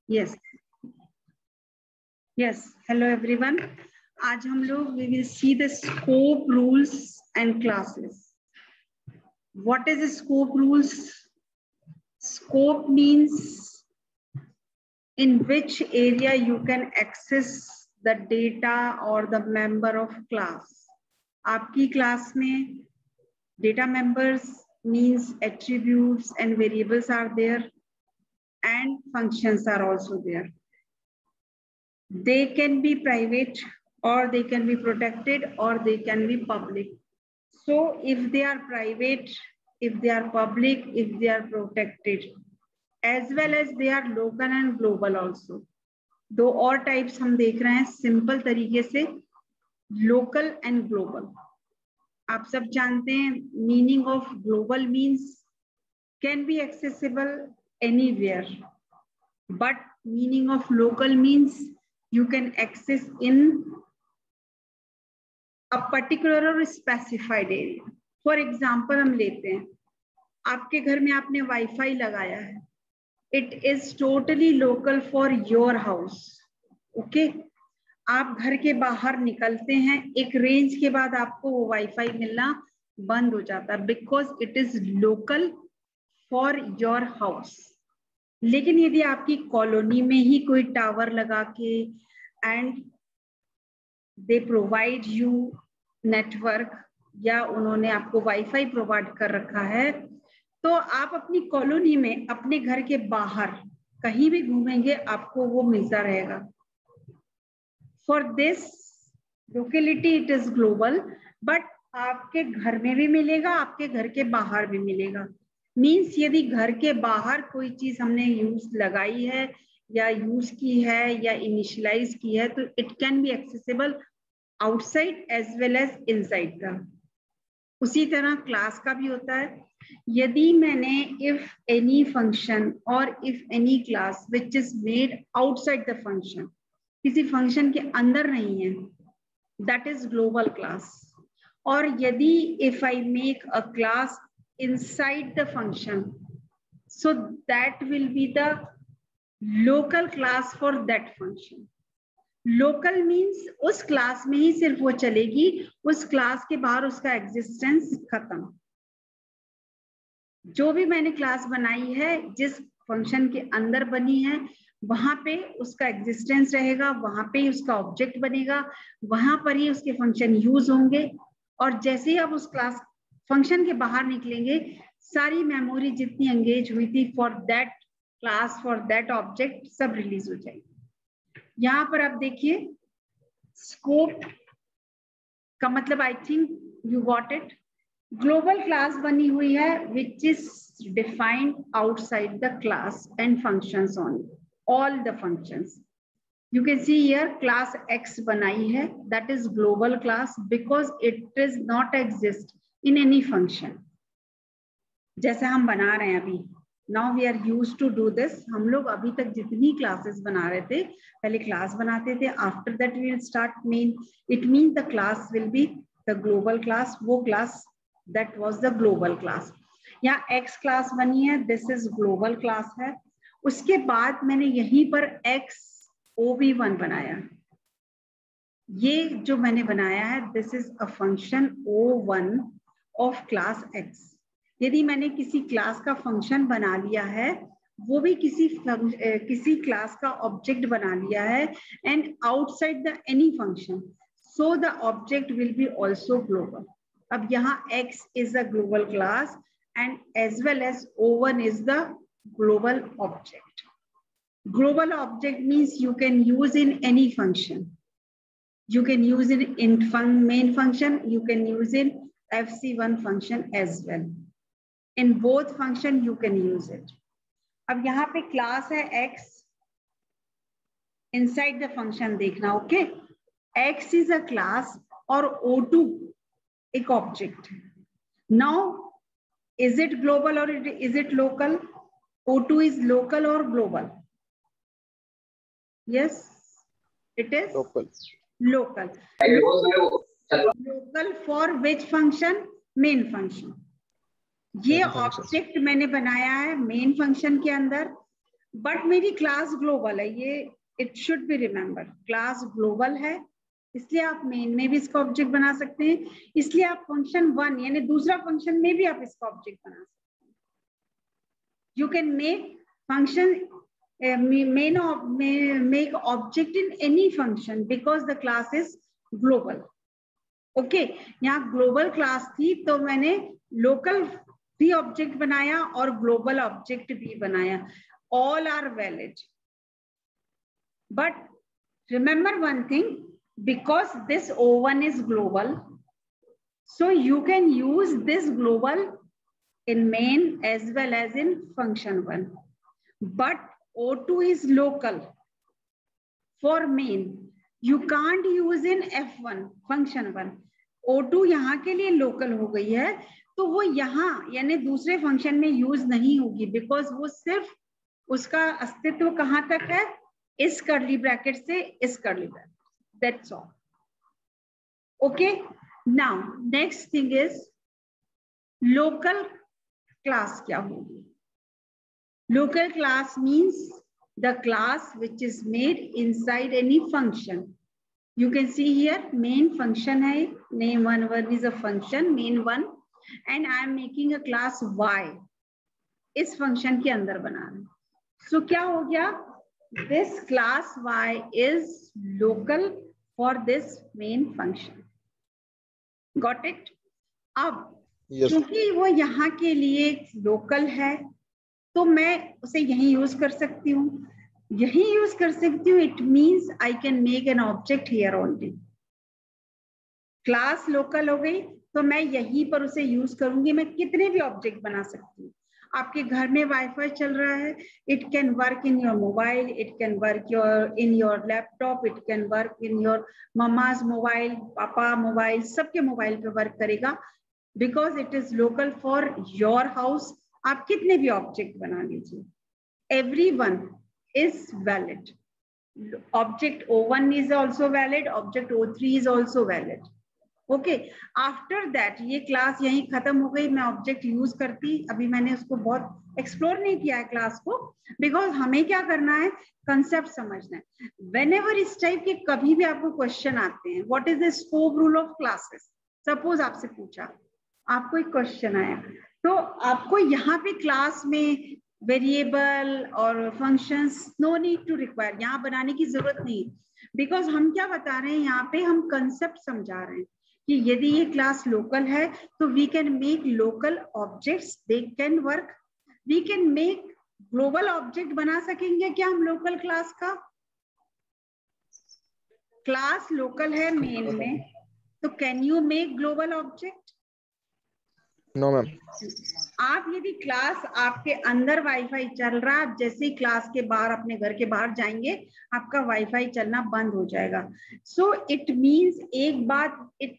Yes. Yes. Hello everyone. आज हम लोग we will see the scope rules and classes. What is the scope rules? Scope means in which area you can access the data or the member of class. आपकी class में data members means attributes and variables are there and functions are also there. They can be private or they can be protected or they can be public. So if they are private, if they are public, if they are protected, as well as they are local and global also. दो और types हम देख रहे हैं simple तरीके से, local and global. आप सब जानते हैं meaning of global means can be accessible anywhere, but meaning of local means you can access in a particular or specified area. For example, हम लेते हैं आपके घर में आपने वाईफाई लगाया है. It is totally local for your house. Okay? आप घर के बाहर निकलते हैं, एक रेंज के बाद आपको वो वाईफाई मिलना बंद हो जाता है because it is local for your house. लेकिन यदि आपकी कॉलोनी में ही कोई टावर लगा के and they provide you network या उन्होंने आपको वाईफाई प्रोवाइड कर रखा है, तो आप अपनी कॉलोनी में अपने घर के बाहर कहीं भी घूमेंगे आपको वो मिलता रहेगा. For this locality it is global, but आपके घर में भी मिलेगा, आपके घर के बाहर भी मिलेगा. मीन्स यदि घर के बाहर कोई चीज हमने यूज लगाई है या यूज की है या इनिशियलाइज की है, तो it can be accessible outside as well as inside का. उसी तरह क्लास का भी होता है. यदि मैंने इफ एनी फंक्शन और if any class which is made outside the function, किसी फंक्शन के अंदर नहीं है, दैट इज ग्लोबल क्लास. और यदि if I make a class inside the function, so that will be the local class for that function. Local means उस class में ही सिर्फ वो चलेगी, उस क्लास के बाहर उसका एग्जिस्टेंस खत्म. जो भी मैंने क्लास बनाई है जिस फंक्शन के अंदर बनी है वहां पे उसका एग्जिस्टेंस रहेगा, वहां पे ही उसका ऑब्जेक्ट बनेगा, वहां पर ही उसके फंक्शन यूज होंगे. और जैसे ही आप उस क्लास फंक्शन के बाहर निकलेंगे, सारी मेमोरी जितनी एंगेज हुई थी for that class for that object सब रिलीज हो जाएगी. यहाँ पर आप देखिए स्कोप का मतलब I think you got it. Global class बनी हुई है which is defined outside the class and functions only, all the functions. You can see here class X बनाई है, that is global class because it does not exist in any function. जैसे हम बना रहे हैं अभी, now we are used to do this. हम लोग अभी तक जितनी क्लासेस बना रहे थे, पहले क्लास बनाते थे, after that we will start main. It means the class will be the global class. वो class that was the global class. यहाँ X class बनी है, this is global class है. उसके बाद मैंने यहीं पर X OB1 बनाया. ये जो मैंने बनाया है this is a function O1 of class X. यदि मैंने किसी क्लास का फंक्शन बना लिया है, वो भी किसी क्लास का ऑब्जेक्ट बना लिया है and outside the any function, so the object will be also global. अब यहाँ X is a global class and as well as O1 is the global object. Global object means you can use in any function. You can use it in main function, you can use in FC1 function as well. In both function you can use it. अब यहाँ पे class है X, inside the function देखना, okay? X is a class और O2 एक object. Now, is it global or is it local? O2 is local or global? Yes, it is local. Local. Local for which function? Main function. ये object मैंने बनाया है main function के अंदर. But मेरी class global है, ये it should B remember, class global है, इसलिए आप मेन में भी इसका ऑब्जेक्ट बना सकते हैं, इसलिए आप फंक्शन 1 यानी दूसरा फंक्शन में भी आप इसका ऑब्जेक्ट बना सकते हैं. You can make function make object in any function because the class is global. Okay यहाँ ग्लोबल क्लास थी तो मैंने लोकल भी ऑब्जेक्ट बनाया और ग्लोबल ऑब्जेक्ट भी बनाया. All are valid, but remember one thing, because this O1 is global, so you can use this global in main as well as in function 1, but O2 is local for main. You can't use in F1 function 1. O2 यहाँ के लिए local हो गई है तो वो यहाँ यानी दूसरे फंक्शन में यूज नहीं होगी, बिकॉज वो सिर्फ उसका अस्तित्व कहाँ तक है, इस कर्ली ब्रैकेट से इस curly bracket. That's all. Okay, now next thing is local class क्या होगी. Local class means the class which is made inside any function. You can see here main function hai, name one is a function main one, and I am making a class y इस function के अंदर बना रहे हैं. So क्या हो गया, this class y is local for this main function. Got it? अब क्योंकि वो यहाँ के लिए लोकल है तो मैं उसे यही यूज कर सकती हूँ, यही यूज कर सकती हूँ. It means I can make an object here only. Class local हो गई तो मैं यहीं पर उसे यूज करूंगी. मैं कितने भी ऑब्जेक्ट बना सकती हूँ. आपके घर में वाईफाई चल रहा है, it can work in your mobile, it can work in your laptop, it can work in your mamma's mobile, पापा मोबाइल, सबके मोबाइल पे वर्क करेगा, because it is local for your house. आप कितने भी ऑब्जेक्ट बना लीजिए, everyone is valid. Object O1 is also valid, object O3 is also valid. Okay, after that ये क्लास यहीं खत्म हो गई. मैं ऑब्जेक्ट यूज करती, अभी मैंने उसको बहुत एक्सप्लोर नहीं किया है क्लास को, बिकॉज हमें क्या करना है, कंसेप्ट समझना है. Whenever इस टाइप के कभी भी आपको क्वेश्चन आते हैं, what is the scope rule of classes, suppose आपसे पूछा, आपको एक क्वेश्चन आया, तो आपको यहाँ पे क्लास में वेरिएबल और functions no need to require, यहाँ बनाने की जरूरत नहीं, बिकॉज हम क्या बता रहे हैं यहाँ पे, हम कंसेप्ट समझा रहे हैं कि यदि ये क्लास लोकल है तो we can make local objects, they can work. We can make global object बना सकेंगे क्या हम लोकल क्लास का. क्लास लोकल है मेन में, तो can you make global object. No ma'am. आप यदि क्लास आपके अंदर वाईफाई चल रहा है, आप जैसे ही क्लास के बाहर अपने घर के बाहर जाएंगे आपका वाईफाई चलना बंद हो जाएगा. सो इट मींस एक बात it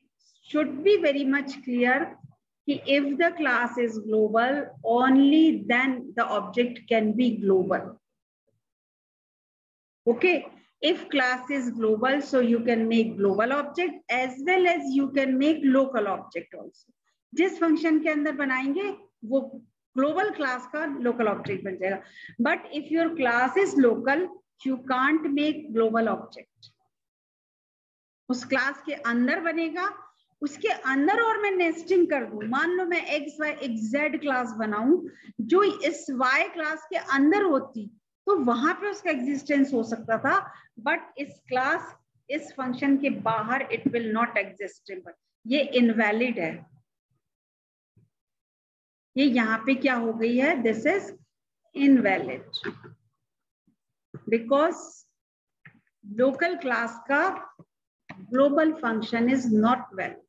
should be very much clear कि if the class is global only then the object can be global. Okay, if class is global so you can make global object as well as you can make local object also. जिस function के अंदर बनाएंगे वो global class का local object बन जाएगा. But if your class is local you can't make global object. उस class के अंदर बनेगा, उसके अंदर और मैं नेस्टिंग कर दूं, मान लो मैं X Y X Z class बनाऊं जो इस वाई क्लास के अंदर होती तो वहां पे उसका एग्जिस्टेंस हो सकता था, बट इस क्लास इस फंक्शन के बाहर इट विल नॉट एग्जिस्ट. ये इनवैलिड है. ये यहाँ पे क्या हो गई है, this is invalid because local class का global function is not valid.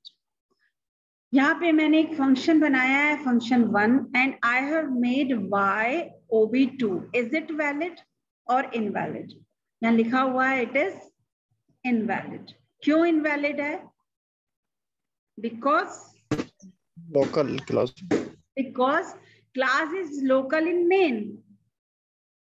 यहाँ पे मैंने एक फंक्शन बनाया है function 1 and I have made y ob2. Is it valid और इनवैलिड? यहाँ लिखा हुआ है इट इज इनवैलिड. क्यों इनवैलिड है? Because local class, because class is local in main.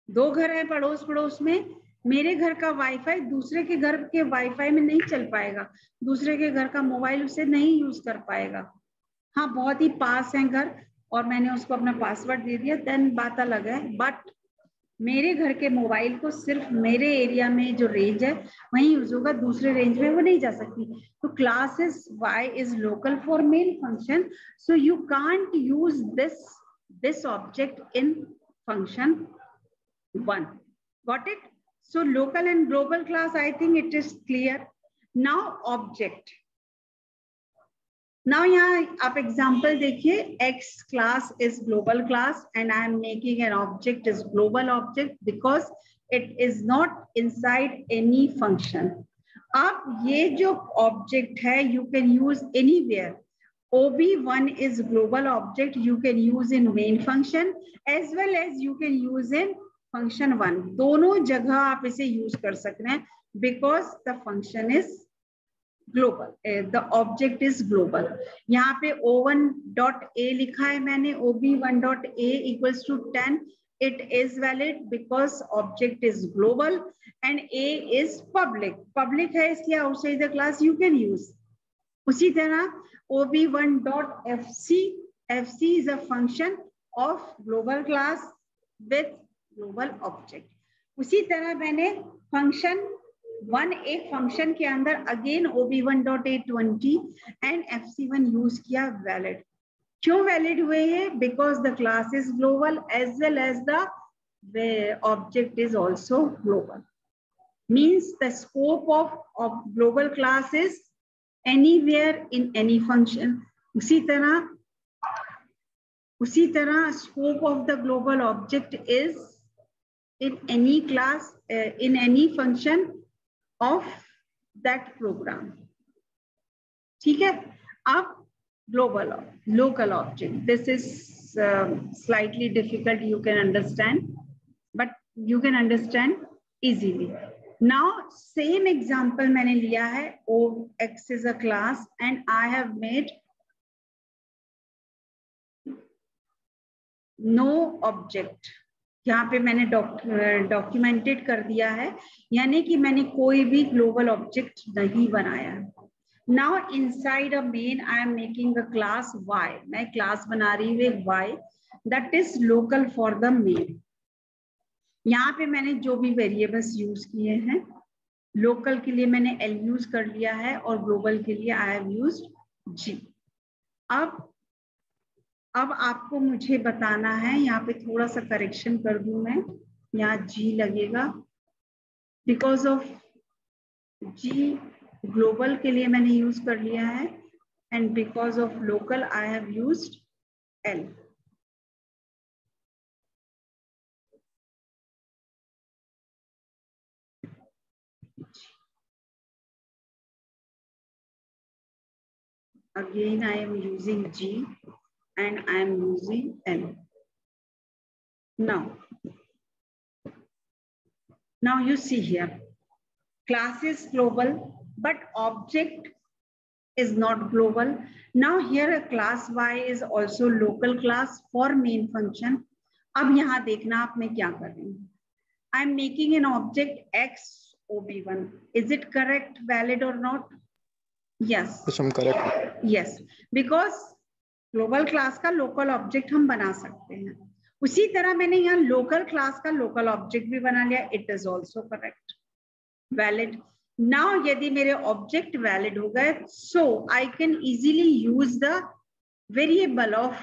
दो घर है पड़ोस पड़ोस में, मेरे घर का वाईफाई दूसरे के घर के वाईफाई में नहीं चल पाएगा, दूसरे के घर का मोबाइल उसे नहीं यूज कर पाएगा. हाँ बहुत ही पास है घर और मैंने उसको अपना पासवर्ड दे दिया देन बात अलग है, बट मेरे घर के मोबाइल को सिर्फ मेरे एरिया में जो रेंज है वहीं यूज होगा, दूसरे रेंज में वो नहीं जा सकती। तो classes y is local for main function, so you can't use this object in function 1. Got it? So local and global class, I think it is clear. Now object. Now यहाँ आप example देखिए, X class is global class and I am making an object is global object because it is not inside any function. अब ये जो object है you can use anywhere. OB1 is global object you can use in main function as well as you can use in function 1. दोनों जगह आप इसे use कर सकते हैं because the function is global, the object is global. यहाँ पे O1.a लिखा है मैंने, OB1.a equals to 10. It is valid because object is global and A is public. Public है इसलिए outside the class you can use. उसी तरह OB1.fc, fc is a function of global class with global object. उसी तरह मैंने function 1 एक function के अंदर again OB1.a20 and fc1 use किया valid. क्यों valid हुए हैं? Because the class is global as well as the object is also global. Means the scope of global class is anywhere in any function. उसी तरह scope of the global object is in any class, in any function of that program. ठीक है? अब global local object, this is slightly difficult, you can understand, but you can understand easily. Now same example मैंने लिया है, X is a class and I have made no object. यहाँ पे मैंने documented कर दिया है, यानी कि मैंने कोई भी ग्लोबल ऑब्जेक्ट नहीं बनाया। Now inside a main I am making a class Y. मैं क्लास बना रही हूँ Y, that is local for the main. यहाँ पे मैंने जो भी वेरिएबल्स यूज किए हैं, लोकल के लिए मैंने L यूज कर लिया है और ग्लोबल के लिए I have used G. अब आपको मुझे बताना है, यहाँ पे थोड़ा सा करेक्शन कर दूं मैं, यहाँ G लगेगा बिकॉज ऑफ G ग्लोबल के लिए मैंने यूज कर लिया है and because of local I have used L. Again I am using G and I am using L. Now you see here, class is global but object is not global. Now here a class Y is also local class for main function. अब यहाँ देखना आप मैं क्या कर रही हूँ. I am making an object X OB1. Is it correct, valid or not? Yes. Correct. Yes, because global class का local object हम बना सकते हैं. उसी तरह मैंने यहाँ local class का local object भी बना लिया. It is also correct, valid. Now यदि मेरे object valid हो गए, so I can easily use the variable of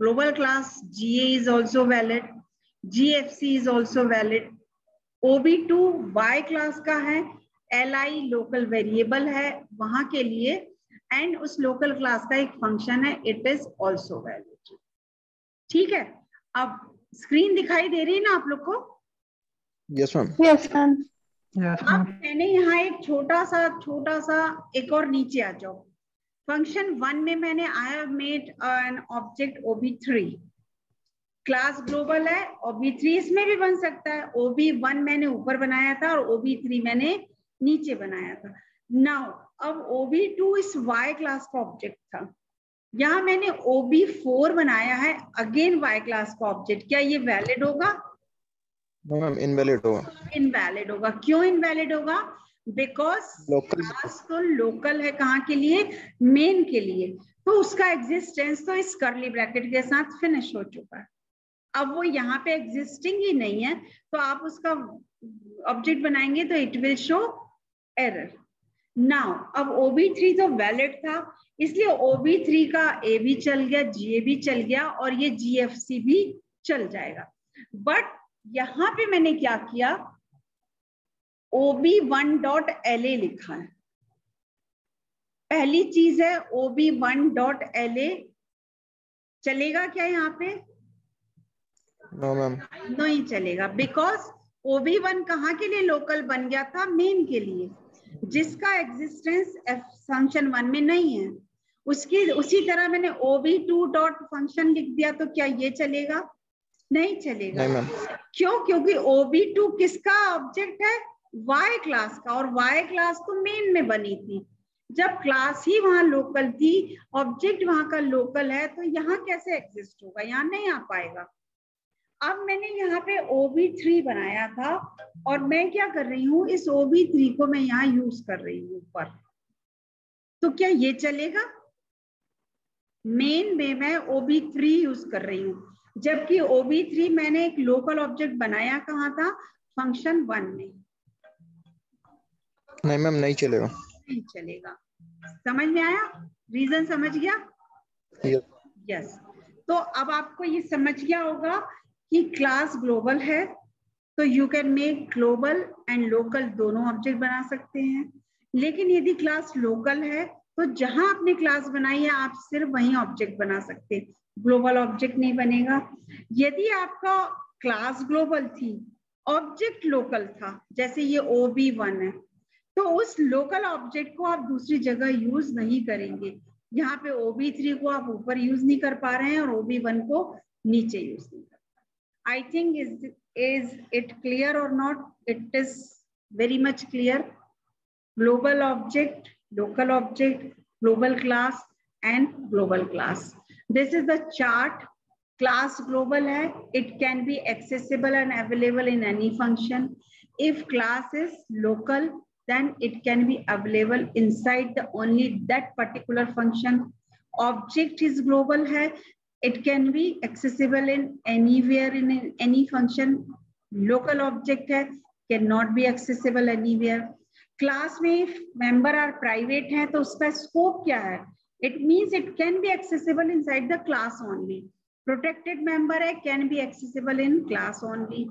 global class. GA is also valid, GFC is also valid. OB2 Y class का है, LI local variable है वहां के लिए एंड उस लोकल क्लास का एक फंक्शन है, इट इज ऑल्सो वैलिड. ठीक है, अब स्क्रीन दिखाई दे रही है ना आप लोग को? Yes ma'am. Yes ma'am. अब मैंने यहाँ एक छोटा सा एक और नीचे आ जाओ. फंक्शन 1 में मैंने आई have made an object OB3. Class global है, OB3 इसमें भी बन सकता है. OB1 मैंने ऊपर बनाया था और OB3 मैंने नीचे बनाया था. नाउ अब OB2 इस Y क्लास का ऑब्जेक्ट था, यहाँ मैंने OB4 बनाया है अगेन Y क्लास का ऑब्जेक्ट. क्या ये वैलिड होगा? नो मैम, इनवैलिड होगा. इनवैलिड होगा. क्यों इनवैलिड होगा? बिकॉज क्लास तो लोकल है कहाँ के लिए? मेन के लिए. तो उसका एग्जिस्टेंस तो इस कर्ली ब्रैकेट के साथ फिनिश हो चुका है. अब वो यहाँ पे एग्जिस्टिंग ही नहीं है, तो आप उसका ऑब्जेक्ट बनाएंगे तो it will show error. Now अब OB3 तो वैलिड था, इसलिए OB3 का A भी चल गया, GA भी चल गया और ये GFC भी चल जाएगा। बट यहां पे मैंने क्या किया, OB1.LA लिखा है। पहली चीज है OB1.LA, चलेगा क्या यहाँ पे? No ma'am. नहीं चलेगा, बिकॉज OB1 कहाँ के लिए लोकल बन गया था? मेन के लिए, जिसका एग्जिस्टेंस फंक्शन 1 में नहीं है। उसी तरह मैंने OB2 डॉट फंक्शन लिख दिया, तो क्या ये चलेगा? नहीं चलेगा। नहीं मैम। क्यों? क्योंकि OB2 किसका ऑब्जेक्ट है? Y क्लास का, और Y क्लास तो मेन में बनी थी। जब क्लास ही वहां लोकल थी, ऑब्जेक्ट वहां का लोकल है, तो यहाँ कैसे एग्जिस्ट होगा? यहाँ नहीं आ पाएगा। अब मैंने यहाँ पे OB3 बनाया था, और मैं क्या कर रही हूँ, इस OB3 को मैं यहाँ यूज कर रही हूँ ऊपर, तो क्या ये चलेगा? मेन में मैं OB3 यूज कर रही हूँ, जबकि OB3 मैंने एक लोकल ऑब्जेक्ट बनाया कहाँ था? फंक्शन 1 में। नहीं मैम, नहीं चलेगा। नहीं चलेगा। समझ में आया? रीजन समझ गया? यस। तो अब आपको ये समझ गया होगा कि क्लास ग्लोबल है, तो you can make global and local दोनों ऑब्जेक्ट बना सकते हैं। लेकिन यदि क्लास लोकल है, तो जहां आपने क्लास बनाई है आप सिर्फ वही ऑब्जेक्ट बना सकते हैं, ग्लोबल ऑब्जेक्ट नहीं बनेगा। यदि आपका क्लास ग्लोबल थी, ऑब्जेक्ट लोकल था, जैसे ये OB1 है, तो उस लोकल ऑब्जेक्ट को आप दूसरी जगह यूज नहीं करेंगे। यहाँ पे OB3 को आप ऊपर यूज नहीं कर पा रहे हैं और OB1 को नीचे यूज नहीं कर पा रहे। I think is it clear or not? It is very much clear. Global object, local object, global class and global class. This is the chart. Class global hai, it can be accessible and available in any function. If class is local, then it can be available inside the only that particular function. Object is global hai, it can be accessible in anywhere in any function. Local object hai, cannot be accessible anywhere. Class में member are private है, तो उसका scope क्या है? It means it can be accessible inside the class only. Protected member है, can be accessible in class only.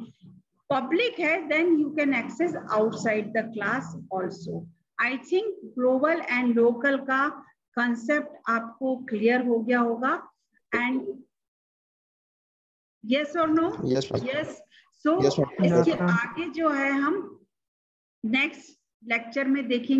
Public है, then you can access outside the class also. I think global and local का concept आपको clear हो गया होगा। And yes और no? Yes. So इसके आगे जो है हम नेक्स्ट लेक्चर में देखेंगे।